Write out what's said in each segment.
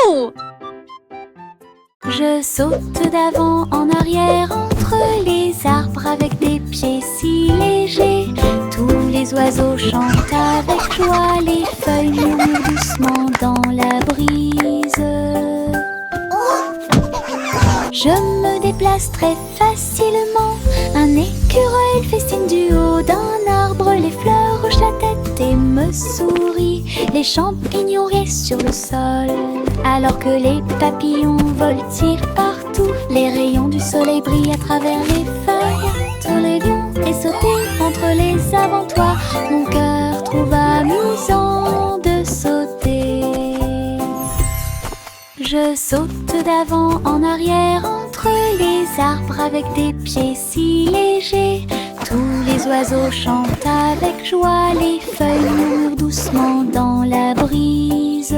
Wouhou! Je saute d'avant en arrière entre les arbres avec des pieds si légers. Tous les oiseaux chantent avec joie, les feuilles murmurent doucement dans la brise. Je me déplace très facilement, un écureuil festine du haut d'un arbre, les fleurs hochent la tête et me sourient, les champignons restent sur le sol, alors que les papillons voltigent partout, les rayons du soleil brillent à travers les feuilles. Tous les lions et sauter entre les avant-toits, mon cœur trouve amusant de sauter. Je saute d'avant en arrière entre les arbres avec des pieds si légers. Tous les oiseaux chantent avec joie, les feuilles murmurent doucement dans la brise.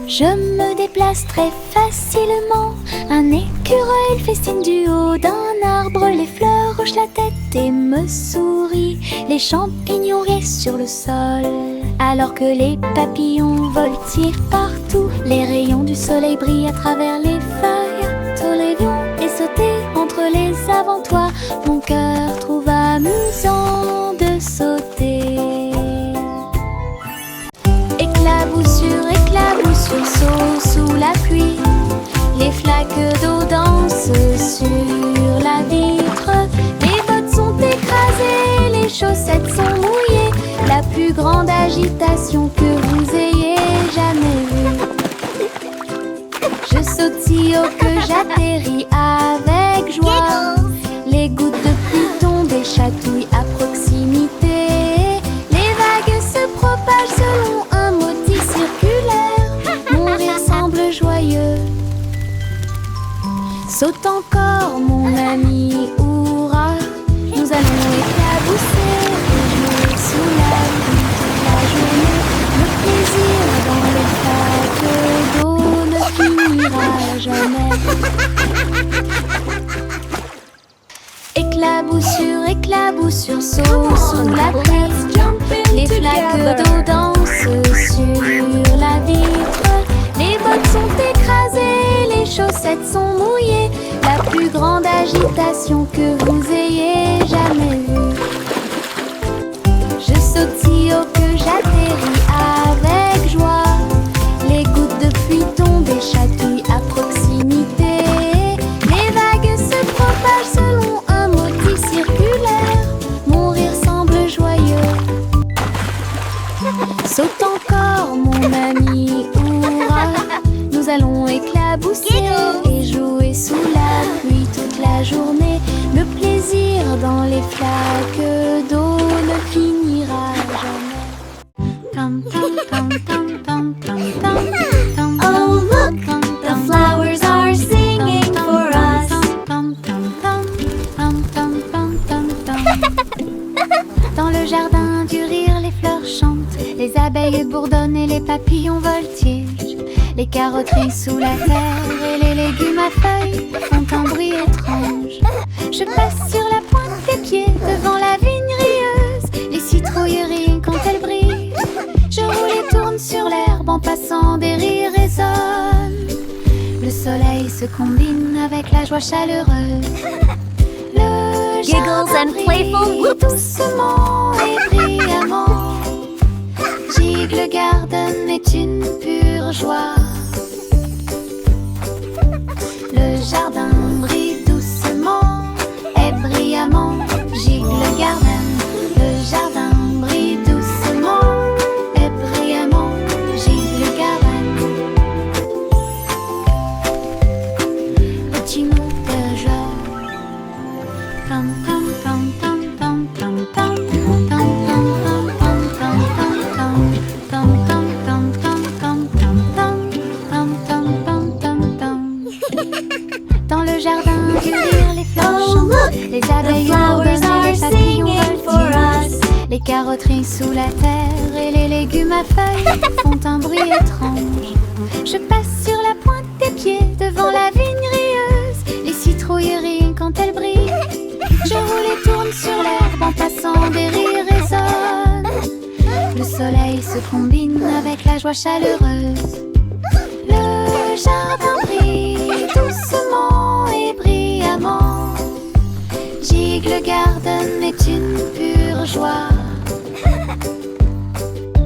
Je me déplace très facilement, un écureuil festine du haut d'un arbre, les fleurs hochent la tête et me sourient, les champignons restent sur le sol, alors que les papillons voltigent partout, les rayons du soleil brillent à travers les feuilles. Tous les lions et sauter entre les avant-toits, mon cœur trouve amusant de sauter. Éclaboussure, saut sous la pluie, les flaques d'eau dansent sur la vitre, les bottes sont écrasées, les chaussettes sont mouillées, la plus grande agitation que vous ayez jamais vue. Je saute si haut que j'atterris avec joie, les gouttes de pluie tombent et chatouillent à proximité, les vagues se propagent selon un motif circulaire, mon rire semble joyeux. Saute encore mon ami, hurrah, nous allons éclabousser et jouer sous la pluie toute la journée. Le plaisir dans les flaques d'eau ne finira jamais. Éclaboussure, saut sous la pluie, les flaques d'eau dansent sur la vitre, les bottes sont écrasées, les chaussettes sont mouillées, la plus grande agitation que vous ayez jamais vue. Je saute si haut que j'atterris avec joie, les gouttes de pluie tombent et chatouillent à proximité, les vagues se propagent selon un motif circulaire, mon rire semble joyeux. Saute encore mon ami, hurrah, nous allons éclabousser et jouer sous la pluie toute la journée. Le plaisir dans les flaques d'eau ne finira jamais. Oh look, the flowers are singing for us. Dans le jardin du rire, les fleurs chantent, les abeilles bourdonnent et les papillons voltigent. Les carotteries sous la terre et les légumes à feuilles font un bruit étrange. Je passe sur la pointe des pieds devant la vigne rieuse, les citrouilles rient quand elles brillent. Je roule et tourne sur l'herbe en passant, des rires résonnent. Le soleil se combine avec la joie chaleureuse. Le Giggles and playful whoops. doucement et brillamment. Giggle Garden est une pure joie. Le jardin brille doucement et brillamment. Giggle Garden, le jardin brille doucement et brillamment. Giggle Garden. Petit mot de joie. Pam pam pam pam pam pam pam pam pam pam pam pam. Dans le jardin du rire, les fleurs chantent, les abeilles bourdonnent et les papillons voltigent. Les carotteries sous la terre et les légumes à feuilles font un bruit étrange. Je passe sur la pointe des pieds devant la vigne rieuse, les citrouilles rient quand elles brillent. Je roule et tourne sur l'herbe en passant, des rires résonnent. Le soleil se combine avec la joie chaleureuse. Le jardin brille doucement et brillamment. Gigle Garden est une pure joie.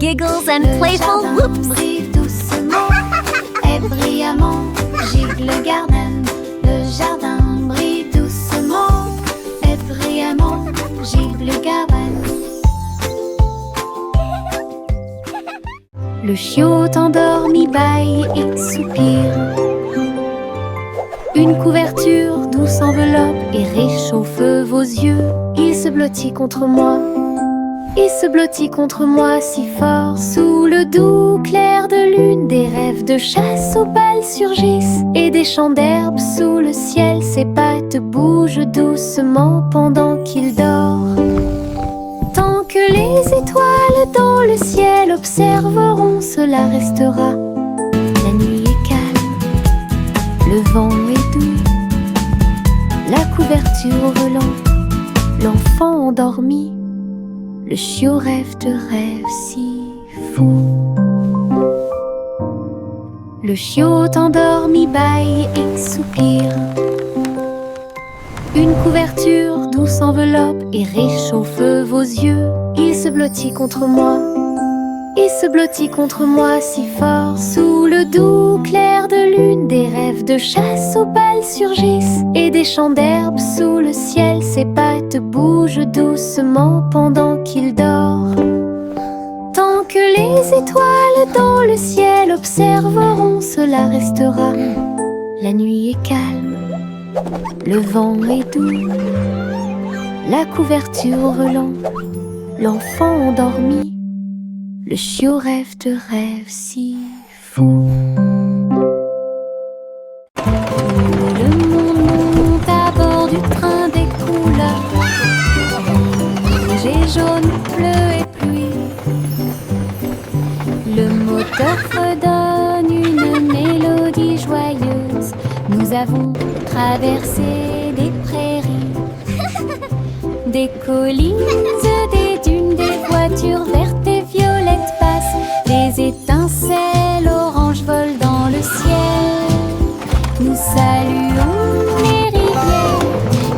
Giggles and Le playful jardin whoops. brille doucement et brillamment. Gigle Garden. Le jardin brille doucement et brillamment. Gigle Garden. Le chiot endormi bâille et soupire. Une couverture douce enveloppe et réchauffe vos yeux. Il se blottit contre moi. Il se blottit contre moi si fort. Sous le doux clair de lune, des rêves de chasse aux balles surgissent. Et des champs d'herbe sous le ciel, ses pattes bougent doucement pendant qu'il dort. Tant que les étoiles dans le ciel observeront, cela restera. La nuit est calme, le vent est doux. La couverture au volant, l'enfant endormi. Le chiot rêve de rêves si fous. Le chiot endormi bâille et soupire. Une couverture douce enveloppe et réchauffe vos yeux. Il se blottit contre moi. Il se blottit contre moi si fort. Sous le doux clair de lune, des rêves de chasse aux balles surgissent. Et des champs d'herbe sous le ciel, ses pattes bougent doucement pendant qu'il dort. Tant que les étoiles dans le ciel observeront, cela restera. La nuit est calme, le vent est doux. La couverture au volant, l'enfant endormi. Le chiot rêve de rêves si fous. Le monde monte à bord du train des couleurs. Rouge et jaune, bleu et pluie. Le moteur redonne une mélodie joyeuse. Nous avons traversé des prairies, des collines, des dunes, des voitures vertes et violettes passent. Des étincelles oranges volent dans le ciel. Nous saluons les rivières,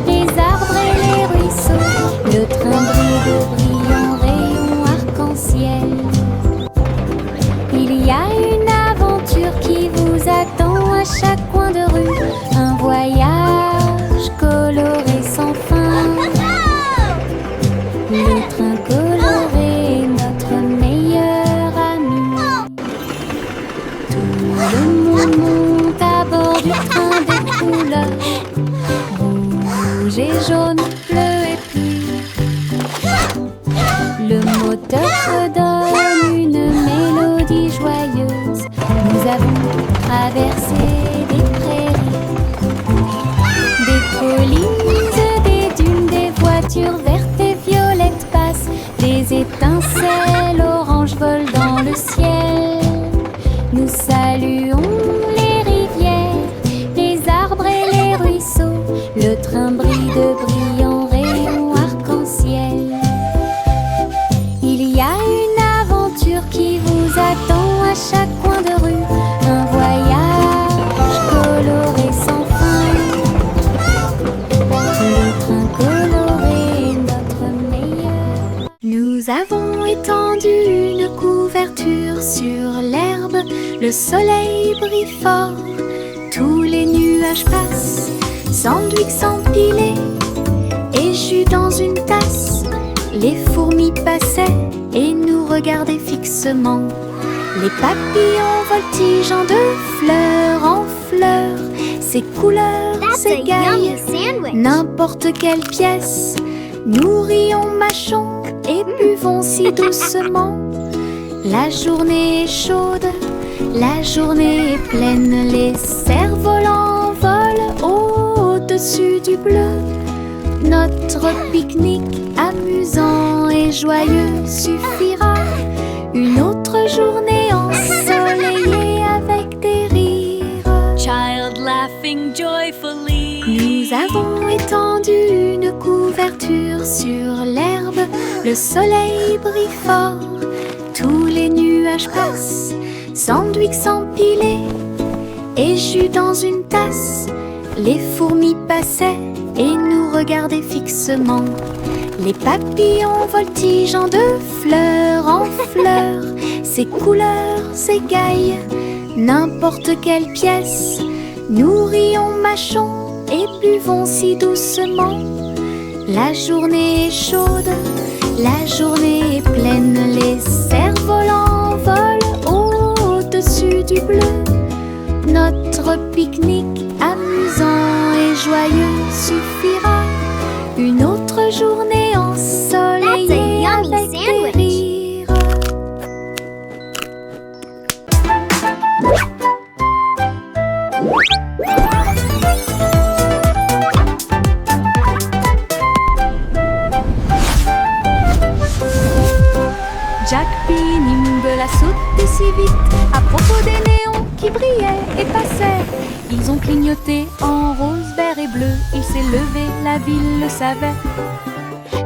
les arbres et les ruisseaux. Le train brille de brillants rayons arc-en-ciel. Il y a une aventure qui vous attend à chaque coin de rue. Un voyage coloré sans fin. Le train coloré est notre meilleur ami. Tout le monde monte à bord du train des couleurs. Rouge et jaune, bleu et pluie. Le moteur redonne une mélodie joyeuse. Nous avons traversé des prairies, des collines, des dunes, des voitures vertes et violettes passent. Des étincelles oranges volent dans le ciel. Nous saluons les rivières, les arbres et les ruisseaux. Le train brille de brillants rayons arc-en-ciel. Il y a une aventure qui vous attend à chaque coin de rue. Un voyage coloré sans fin. Le train coloré est notre meilleur. Nous avons étendu une couverture sur l'herbe. Le soleil brille fort, tous les nuages passent. Sandwich empilés et jus dans une tasse. Les fourmis passaient et nous regardaient fixement. Les papillons voltigeant de fleur en fleur. Ces couleurs s'égayent, n'importe quelle pièce. Nous rions, mâchons et buvons si doucement. La journée est chaude, la journée est pleine. Les cerfs-volants volent au-dessus du bleu. Notre pique-nique amusant et joyeux suffira. Une autre journée ensoleillée avec des rires. Child laughing joyfully. Nous avons étendu une couverture sur l'herbe. Le soleil brille fort, tous nuages passent, sandwich empilés et jus dans une tasse. Les fourmis passaient et nous regardaient fixement. Les papillons voltigeant de fleurs en fleurs, ces couleurs s'égaillent, n'importe quelle pièce. Nous rions, mâchons et buvons si doucement. La journée est chaude, la journée est pleine. Les cerfs-volants volent au-dessus du bleu. Notre pique-nique amusant et joyeux suffira. Une autre journée ensoleillée avec des rires. Jack P. Nimble a sauté si vite à propos des néons qui brillaient et passaient. Ils ont clignoté en rose, vert et bleu. Il s'est levé, la ville le savait.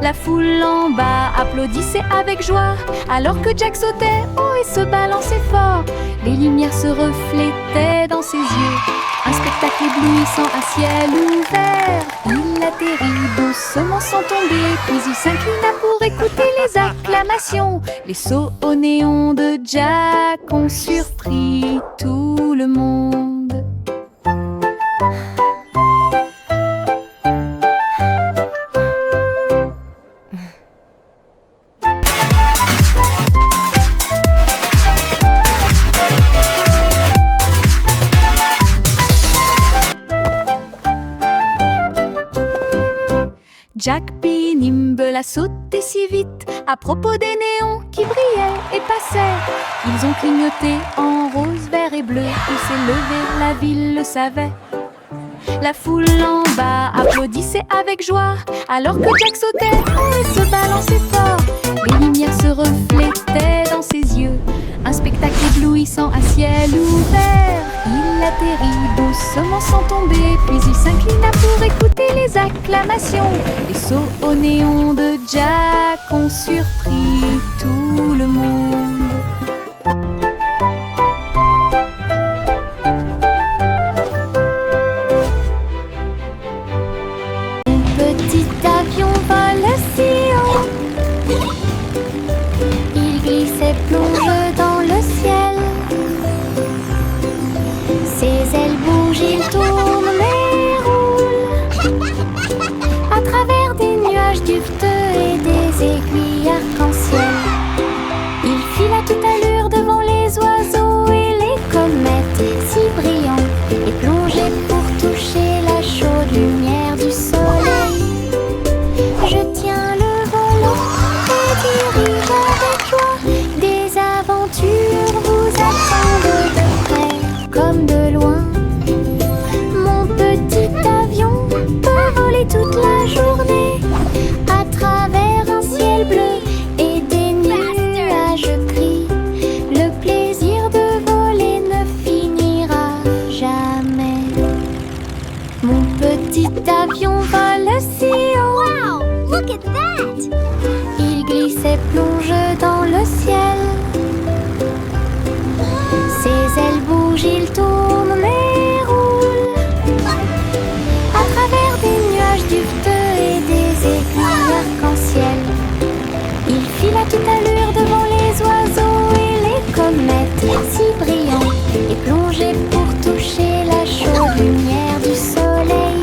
La foule en bas applaudissait avec joie alors que Jack sautait haut et se balançait fort. Les lumières se reflétaient dans ses yeux. Un spectacle éblouissant à ciel ouvert. Il atterrit doucement sans tomber, puis il s'inclina pour écouter les acclamations. Les sauts au néon de Jack ont surpris tout le monde. Jack P. Nimble a sauté si vite à propos des néons qui brillaient et passaient. Ils ont clignoté en rose, vert et bleu. Il s'est levé, la ville le savait. La foule en bas applaudissait avec joie alors que Jack sautait haut et se balançait fort. Les lumières se reflétaient dans ses yeux. Un spectacle éblouissant à ciel ouvert. Il atterrit doucement sans tomber, puis il s'inclina pour écouter les acclamations. Les sauts au néon de Jack ont surpris tout le monde. Un petit avion vole si haut. Il glisse et plonge dans le ciel. Ses ailes bougent, il tourne mais roule à travers des nuages duveteux et des aiguilles arc-en-ciel. Il file à toute allure devant les oiseaux et les comètes si brillants et plongé pour toucher la chaude lumière du soleil. Je tiens le volant et dirige avec joie. Des aventures vous attendent de près comme de loin. Mon petit avion peut voler toute la journée à travers un ciel bleu et des nuages gris. Le plaisir de voler ne finira jamais. Mon petit avion vole si haut. Wow, look at that! Il glisse et plonge dans le ciel. Ses ailes bougent, il tourne mais roule à travers des nuages duveteux et des aiguilles arc-en-ciel. Il file à toute allure devant les oiseaux et les comètes si brillants et plongé pour toucher la chaude lumière du soleil.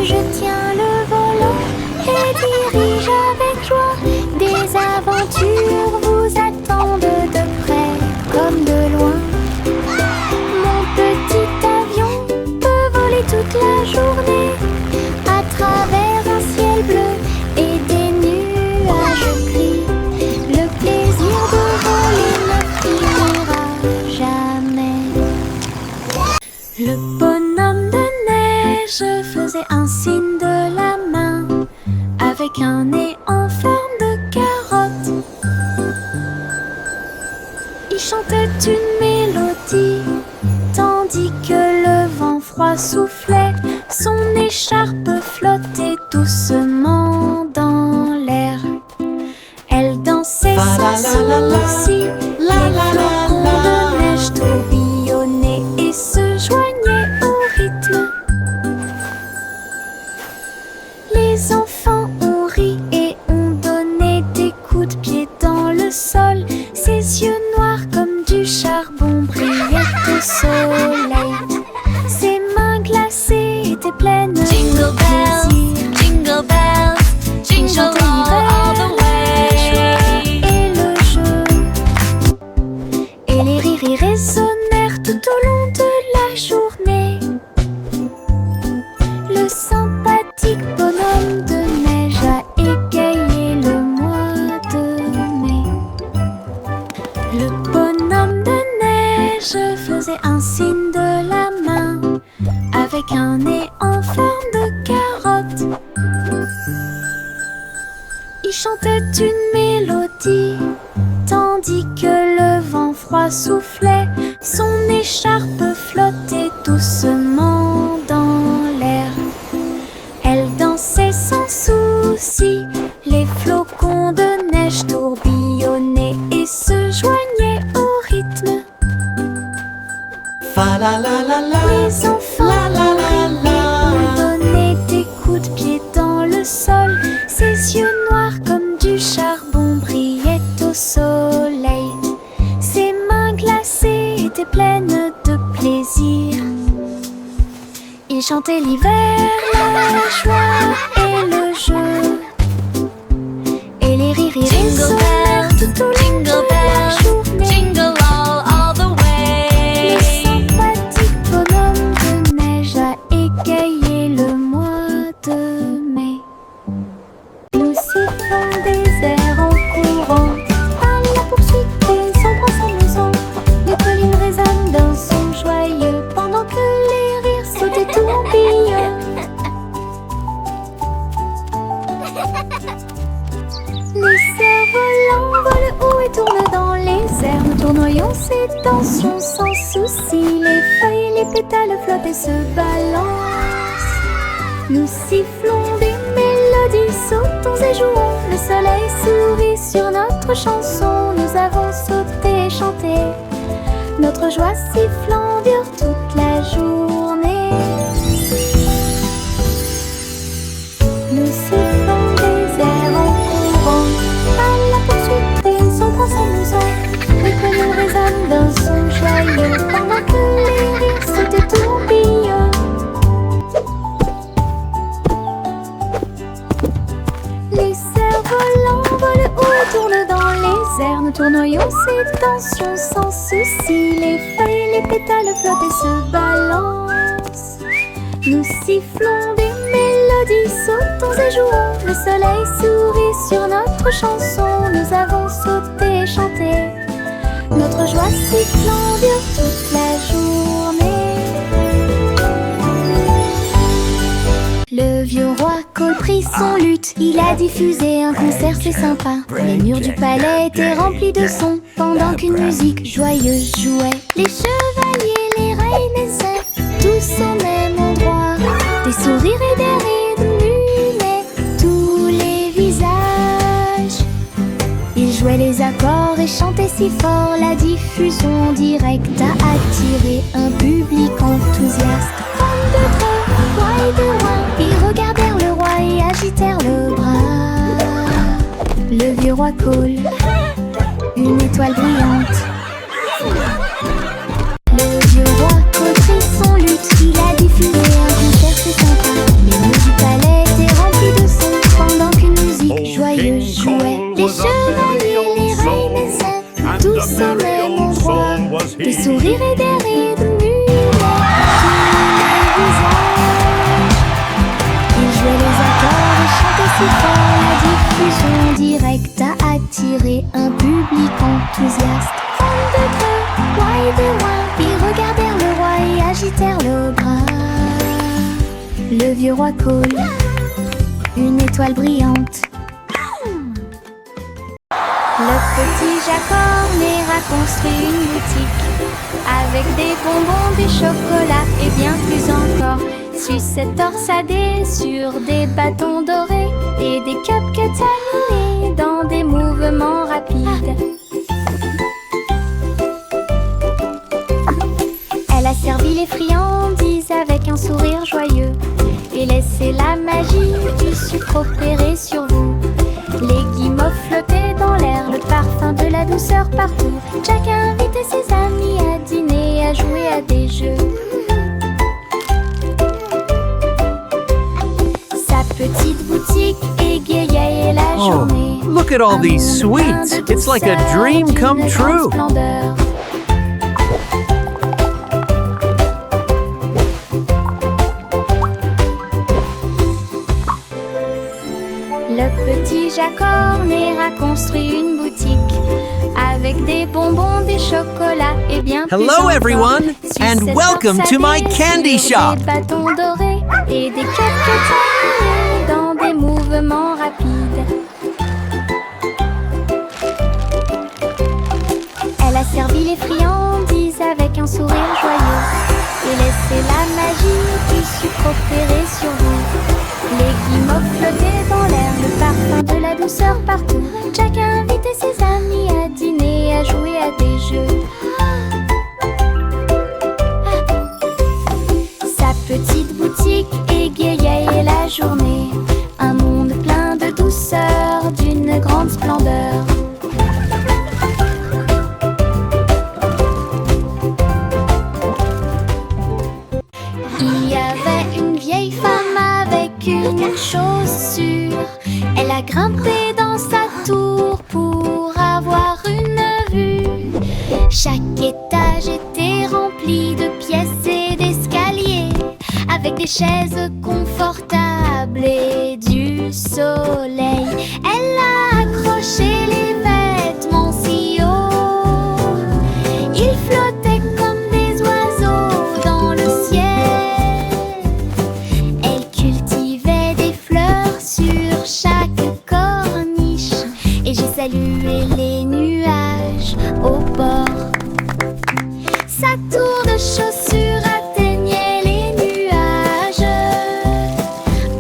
Je tiens le volant et dirige avec joie. Des aventures vous attendent de près comme de loin. Mon petit avion peut voler toute la journée à travers un ciel bleu et des nuages gris. Le plaisir de voler ne finira jamais. Le bonhomme de neige faisait un signe de la main avec un nez en forme de carotte. Il chantait une mélodie tandis que le vent froid soufflait. Son écharpe flottait doucement dans l'air. Elle dansait sans souci. Les flocons de neige tourbillonnaient et se joignaient au rythme. Les enfants ont ri et ont donné des coups de pied dans le sol. Ses yeux noirs comme du charbon brillaient au soleil. Ses mains glacées étaient pleines de Jingle bells, plaisir. jingle bells, jingle all the way. Et le jeu et les rires résonnèrent tout au long de la journée. Le sympathique bonhomme de neige a égayé le mois de mai. Le bonhomme de neige faisait un signe de la main avec un nez en forme de carotte. Il chantait une mélodie tandis que le vent froid soufflait. Son écharpe flottait doucement dans l'air. Elle dansait sans souci. Les flocons de neige tourbillonnaient et se joignaient au rythme. Fa la la la la. Les enfants La la la la. ont donné des coups de pied dans le sol. Ses yeux noirs comme du charbon brillaient au soleil. Ses mains glacées étaient pleines de plaisir. Il chantait l'hiver, la joie et le jeu. Et les rires résonnèrent tout au long de Jingle la bells, journée. jingle all the Le way. sympathique bonhomme de neige a égayé le mois de mai. Nous sifflons des airs en courant, à la poursuite des ombres s'amusant. Les collines résonnent d'un son joyeux, pendant que les rires sautent et tourbillonnent. Les cerfs-volants volent haut et tournent dans les airs. Nous tournoyons ces tensions sans souci. Les feuilles et les pétales flottent et se balancent. Nous sifflons des mélodies, sautons et jouons. Le soleil sourit sur notre chanson. Nous avons sauté et chanté. Notre joie sifflant dure toute la journée. Nous sifflons des airs en courant, à la poursuite des ombres s'amusant. Les collines résonnent d'un son joyeux, pendant que les rires sautent et tourbillonnent. Les cerfs-volants volent haut et tournent dans les airs. Nous tournoyons ces tensions sans souci. Les feuilles et les pétales flottent et se balancent. Nous sifflons des mélodies, sautons et jouons. Le soleil sourit sur notre chanson. Nous avons sauté et chanté. Notre joie sifflant dure toute la journée. Le vieux roi Cole prit son luth. Il a diffusé un concert, c'est sympa. Les murs du palais étaient remplis de sons, pendant qu'une musique joyeuse jouait. Les chevaliers, les reines, les elfes, tous au même endroit. Des sourires et des rires illuminaient tous les visages. Ils jouaient les accords et chantaient si fort. La diffusion directe a attiré un public enthousiaste. Femmes de près, rois et de loin, ils regardèrent le roi et agitèrent le bras. Le vieux roi Cole, une étoile brillante. Le vieux roi Cole prit son luth. Il a diffusé un concert, c'est sympa. Les murs du palais étaient remplis de sons, pendant qu'une musique joyeuse jouait. Les chevaliers, les reines, les elfes, tous au même endroit. Des sourires et des rires illuminaient tous les visages. Ils jouaient les accords et chantaient si fort. La diffusion directe a attiré un public enthousiaste. Femmes de près, rois et de loin, ils regardèrent le roi et agitèrent le bras. Le vieux roi Cole, une étoile brillante. Le petit Jacques Ornère a construit une boutique avec des bonbons, du chocolat et bien plus encore. Sucettes torsadées sur des bâtons dorés et des cupcakes animés dans des des mouvements rapides. Elle a servi les friandises avec un sourire joyeux et laissé la magie du sucre opérer sur vous. Les guimauves flottaient dans l'air, le parfum de la douceur partout. Jack a invité ses amis à dîner et à jouer à des jeux. Sa petite boutique égayait la journée. Oh, look at all these sweets. It's like a dream come true. Le petit Jack Horner a construit une boutique avec des bonbons, des chocolats et bien plus Hello encore. everyone, and Sucettes welcome to my torsadées candy sur shop. Des bâtons dorés et des cupcakes animés dans des mouvements rapides. Elle a servi les friandises avec un sourire joyeux et laissé la magie du sucre opérer sur vous. Les guimauves flottaient dans l'air, le parfum de la douceur partout. Jack a invité ses amis à dîner et à jouer à des jeux. Sa petite boutique égayait la journée. Un monde plein de douceur, d'une grande splendeur. Il y avait une vieille femme avec une chaussure. Elle a grimpé dans sa tour pour avoir une vue. Chaque étage était rempli de pièces et d'escaliers, avec des chaises confortables et du soleil. Elle a accroché les vêtements si haut, ils flottaient comme des oiseaux dans le ciel. Elle cultivait des fleurs sur chaque corniche, et j'ai salué les nuages au bord. Sa tour de chaussures atteignait les nuages,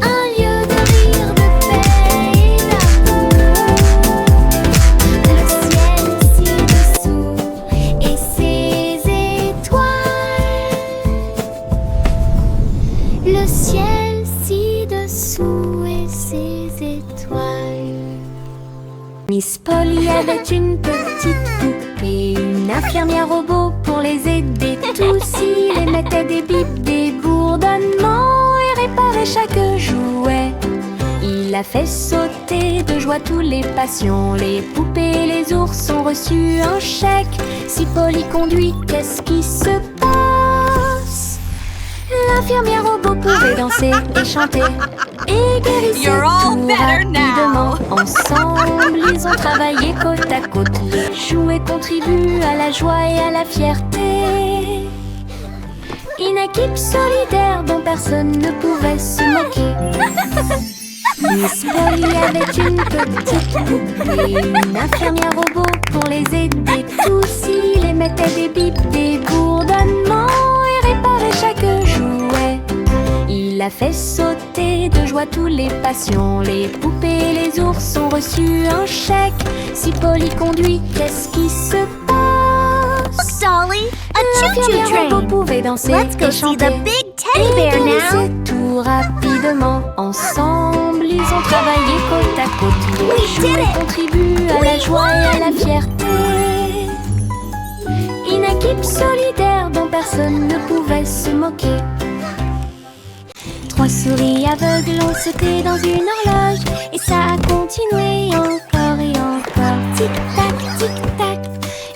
un lieu de rire, de paix et d'amour. Le ciel ci-dessous et ses étoiles. Le ciel ci-dessous et ses étoiles. Miss Polly avait une petite poupée, une infirmière robot pour les aider tous. Il émettait des bips, des bourdonnements et réparait chaque jouet. Il a fait sauter de joie tous les patients. Les poupées et les ours ont reçu un chèque. Si Polly conduit, qu'est-ce qui se passe? L'infirmière robot pouvait danser et chanter et guérissait You're all tout better rapidement. now. Ensemble, ils ont travaillé côte à côte. Les jouets contribuent à la joie et à la fierté. Une équipe solidaire dont personne ne pouvait se moquer. Miss Polly avait une petite poupée, une infirmière robot pour les aider tous. Il émettait des bips, des bourdonnements et réparait chaque jouet. Il a fait sauter de joie tous les patients. Les poupées et les ours ont reçu un chèque. Si Polly conduit, qu'est-ce qui se passe? Dolly, a choo-choo L'infirmière robot train. pouvait danser Let's go et see chanter. the big teddy bear Et now. guérissaient tout rapidement. Ensemble, ils ont travaillé côte à côte. We Les did jouets it. contribuent à la joie et à la fierté. Une équipe solidaire dont personne ne pouvait se moquer. Trois souris aveugles ont sauté dans une horloge et ça a continué encore et encore. Tic-tac, tic-tac.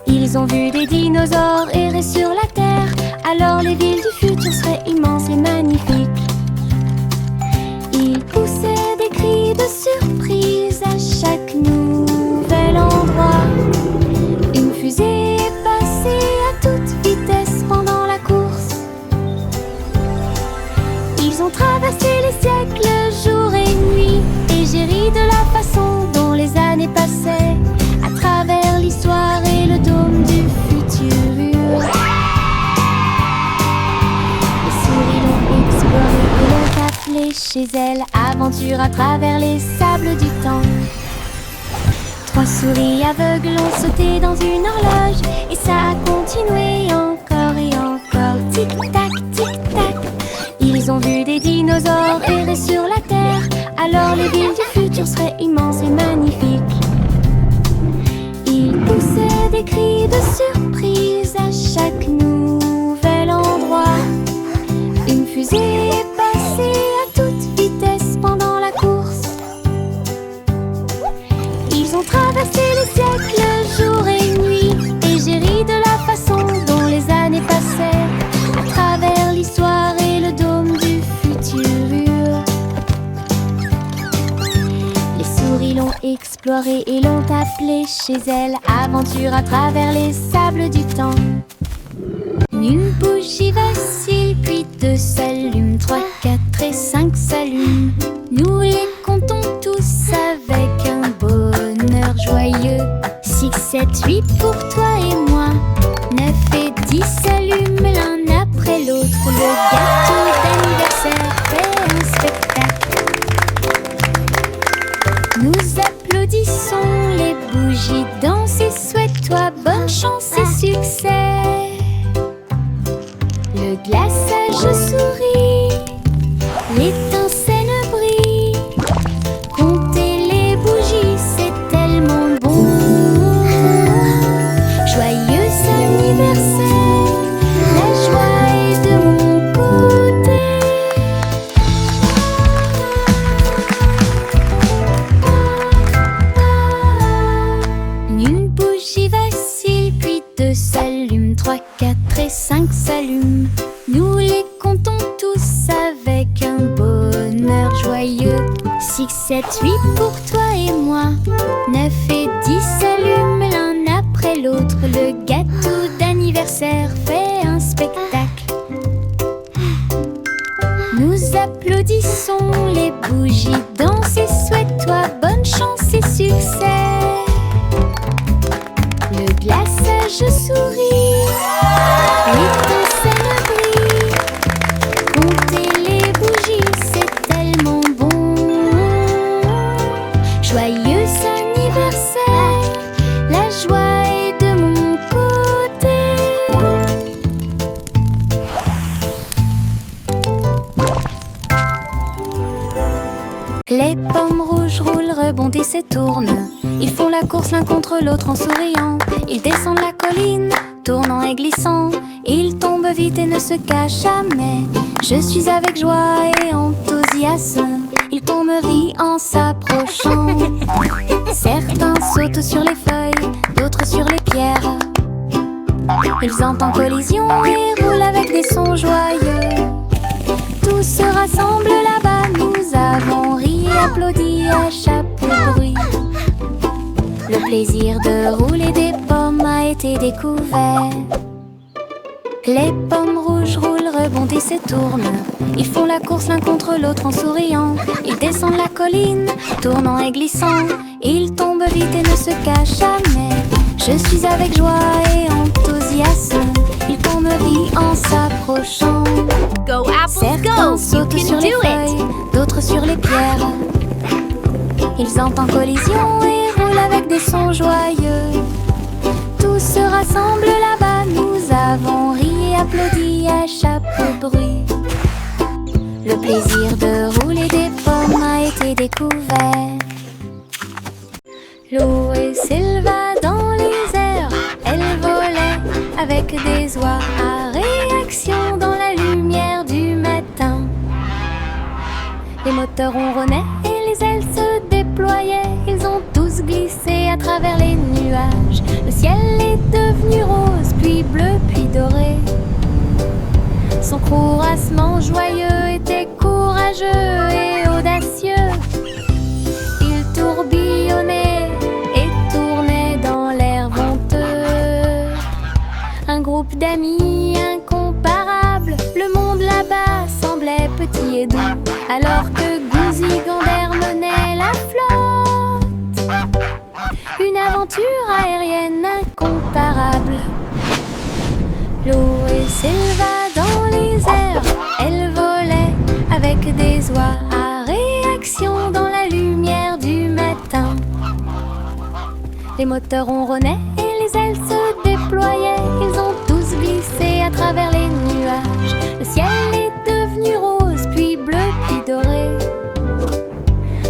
Ils ont vu des dinosaures errer sur la terre. Alors les villes du futur seraient immenses et magnifiques. Ils poussaient des cris de surprise à chaque nouvel endroit. Une fusée est passée à toute vitesse pendant la course. Ils ont traversé les siècles, jour et nuit, et j'ai ri de la façon dont les années passaient à travers l'histoire et le dôme du futur. Les souris l'ont exploré et l'ont appelé chez elles. Aventure à travers les sables du temps. Trois souris aveugles ont sauté dans une horloge et ça a continué encore et encore. Tic-tac, tic-tac. Ils ont vu des dinosaures errer sur la terre. Alors les villes du futur seraient immenses et magnifiques. Ils poussaient des cris de surprise à chaque nouvel endroit. Une fusée est passée à toute vitesse pendant la course. Ils ont traversé les siècles, jour et nuit, et j'ai ri de la façon dont les années passaient à travers l'histoire et le dôme du futur. Les souris l'ont exploré et l'ont appelé chez elles. Aventure à travers les sables du temps. Une bougie vacille, puis deux s'allument, 3, 4 et 5 s'allument. Nous les comptons tous avec un bonheur joyeux. 6, 7, 8 pour toi et moi. 9 et 10 s'allument l'un après l'autre. Le gâteau d'anniversaire fait un spectacle. Nous applaudissons, les bougies dansent et souhaite-toi bonne chance et succès. Le glaçage sourit, l'étincelle brille. Compter les bougies, c'est tellement bon. Joyeux anniversaire, la joie est de mon côté. Une bougie vacille, puis deux s'allument, 3, 4 et 5 s'allument. Nous les comptons tous avec un bonheur joyeux. 6, 7, 8 pour toi et moi. 9 et 10 s'allument l'un après l'autre. Le gâteau d'anniversaire fait un spectacle. Nous applaudissons, les bougies dansent et souhaite-toi bonne chance et succès. Le glaçage sourit, l'étincelle brille. Compter les bougies, c'est tellement bon. Joyeux anniversaire, la joie est de mon côté. Les pommes rouges roulent, rebondissent et tournent. Ils font la course l'un contre l'autre en souriant. Ils descendent la colline, tournant et glissant. Ils tombent vite et ne se cachent jamais. Je suis avec joie et enthousiasme. Ils tombent rient en s'approchant. Certains sautent sur les feuilles, d'autres sur les pierres. Ils entrent en collision et roulent avec des sons joyeux. Tous se rassemblent là-bas, nous avons ri et applaudi à chaque bruit. Le plaisir de rouler des pommes a été découvert. Les pommes rouges roulent, rebondissent et tournent. Ils font la course l'un contre l'autre en souriant. Ils descendent la colline, tournant et glissant. Ils tombent vite et ne se cachent jamais. Je suis avec joie et enthousiasme. Ils tombent rient en s'approchant. Go apples, Certains go! You sautent can sur les do feuilles, it! d'autres sur les pierres. Ils entrent en collision et roulent avec des sons joyeux. Tous se rassemblent là-bas, nous avons ri et applaudi à chaque bruit. Le plaisir de rouler des pommes a été découvert. Lou et Sylva dans les airs, elles volaient avec des oies à réaction dans la lumière du matin. Les moteurs ronronnaient et les ailes se déployaient. Ils ont tous glissé à travers les nuages. Le ciel est devenu rose, puis bleu, puis doré. Son courassement joyeux était courageux et audacieux. Il tourbillonnait et tournait dans l'air venteux. Un groupe d'amis incomparables. Le monde là-bas semblait petit et doux, alors que Gouzi Gander menait la flotte. Une aventure aérienne incomparable. Lou et Sylva dans les airs, elles volaient avec des oies à réaction dans la lumière du matin. Les moteurs ronronnaient et les ailes se déployaient. Ils ont tous glissé à travers les nuages. Le ciel est devenu rose, puis bleu, puis doré.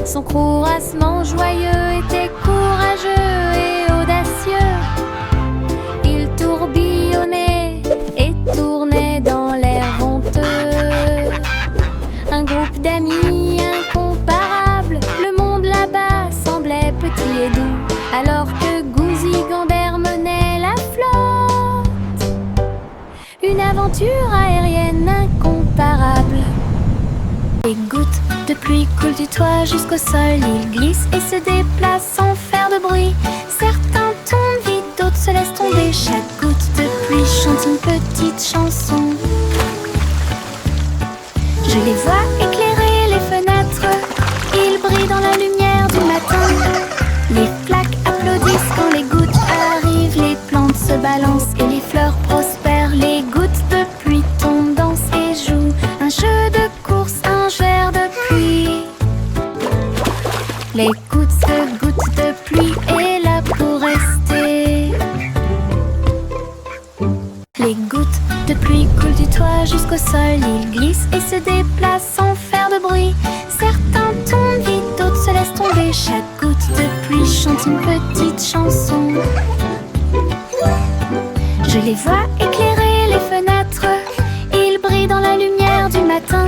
Son courassement joyeux était courageux et audacieux. Il tourbillonnait et tournait dans l'air honteux. Un groupe d'amis incomparables, le monde là-bas semblait petit et doux, alors que Gouzi Gander menait la flotte. Une aventure aérienne incomparable. Les gouttes de pluie coulent du toit jusqu'au sol. Ils glissent et se déplacent sans faire de bruit. Certains tombent vite, d'autres se laissent tomber. Chaque goutte de pluie chante une petite chanson. Je les vois éclairer les fenêtres. Ils brillent dans la lumière du matin. Les flaques applaudissent quand les gouttes arrivent. Les plantes se balancent et les fleurs prospèrent. Les gouttes de pluie tombent, dansent et jouent un jeu de course, un verre de pluie. Les gouttes de pluie est là pour rester. Les gouttes de pluie coulent du toit jusqu'au sol. Ils glissent et se déplacent sans faire de bruit. Certains tombent vite, d'autres se laissent tomber. Chaque goutte de pluie chante une petite chanson. Je les vois éclairer les fenêtres. Ils brillent dans la lumière du matin.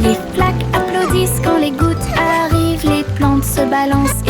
Les flaques applaudissent quand les gouttes arrivent. Les plantes se balancent